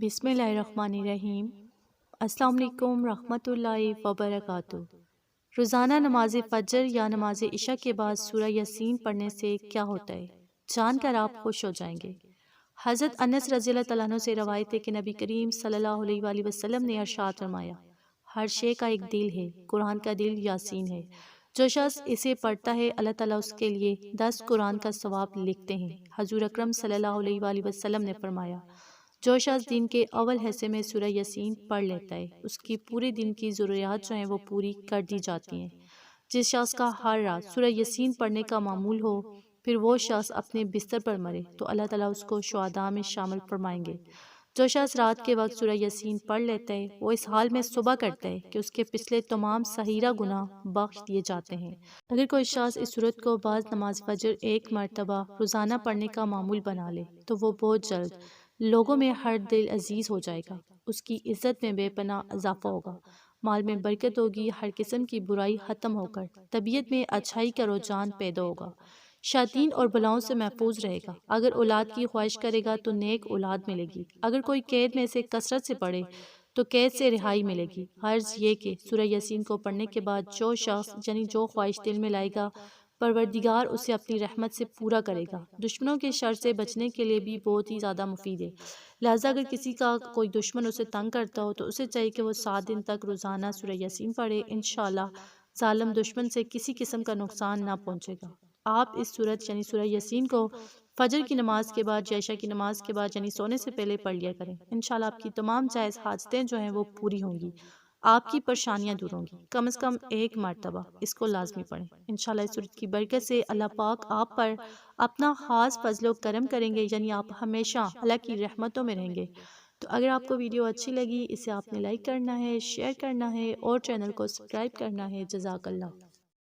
بسم اللہ الرحمن الرحیم۔ السلام علیکم رحمۃ اللہ وبرکاتہ۔ روزانہ نماز فجر یا نماز عشاء کے بعد سورہ یاسین پڑھنے سے کیا ہوتا ہے، جان کر آپ خوش ہو جائیں گے۔ حضرت انس رضی اللہ تعالیٰ عنہ سے روایت ہے کہ نبی کریم صلی اللہ علیہ وآلہ وسلم نے ارشاد فرمایا، ہر شے کا ایک دل ہے، قرآن کا دل یاسین ہے۔ جو شخص اسے پڑھتا ہے اللہ تعالیٰ اس کے لیے 10 قرآن کا ثواب لکھتے ہیں۔ حضور اکرم صلی اللہ علیہ وآلہ وسلم نے فرمایا، جو شخص دن کے اول حصے میں سورہ یاسین پڑھ لیتا ہے اس کی پورے دن کی ضروریات جو ہیں وہ پوری کر دی جاتی ہیں۔ جس شخص کا ہر رات سورہ یاسین پڑھنے کا معمول ہو پھر وہ شخص اپنے بستر پر مرے تو اللہ تعالیٰ اس کو شہداء میں شامل فرمائیں گے۔ جو شخص رات کے وقت سورہ یاسین پڑھ لیتا ہے وہ اس حال میں صبح کرتا ہے کہ اس کے پچھلے تمام صغیرہ گناہ بخش دیے جاتے ہیں۔ اگر کوئی شخص اس صورت کو بعد نماز فجر ایک مرتبہ روزانہ پڑھنے کا معمول بنا لے تو وہ بہت جلد لوگوں میں ہر دل عزیز ہو جائے گا، اس کی عزت میں بے پناہ اضافہ ہوگا، مال میں برکت ہوگی، ہر قسم کی برائی ختم ہو کر طبیعت میں اچھائی کا رجحان پیدا ہوگا، شیاطین اور بلاؤں سے محفوظ رہے گا۔ اگر اولاد کی خواہش کرے گا تو نیک اولاد ملے گی۔ اگر کوئی قید میں سے کثرت سے پڑھے تو قید سے رہائی ملے گی۔ غرض یہ کہ سورہ یاسین کو پڑھنے کے بعد جو شخص یعنی جو خواہش دل میں لائے گا پروردگار اسے اپنی رحمت سے پورا کرے گا۔ دشمنوں کے شر سے بچنے کے لیے بھی بہت ہی زیادہ مفید ہے، لہٰذا اگر کسی کا کوئی دشمن اسے تنگ کرتا ہو تو اسے چاہیے کہ وہ 7 دن تک روزانہ سورہ یاسین پڑھے، انشاءاللہ ظالم دشمن سے کسی قسم کا نقصان نہ پہنچے گا۔ آپ اس سورت یعنی سورہ یاسین کو فجر کی نماز کے بعد یا عشاء کی نماز کے بعد یعنی سونے سے پہلے پڑھ لیا کریں، انشاءاللہ آپ کی تمام جائز حاجتیں جو ہیں وہ پوری ہوں گی، آپ کی پریشانیاں دور ہوں گی۔ کم از کم ایک مرتبہ اس کو لازمی پڑھیں، انشاءاللہ اس سورت کی برکت سے اللہ پاک آپ پر اپنا خاص فضل و کرم کریں گے، یعنی آپ ہمیشہ اللہ کی رحمتوں میں رہیں گے۔ تو اگر آپ کو ویڈیو اچھی لگی اسے آپ نے لائک کرنا ہے، شیئر کرنا ہے اور چینل کو سبسکرائب کرنا ہے۔ جزاک اللہ۔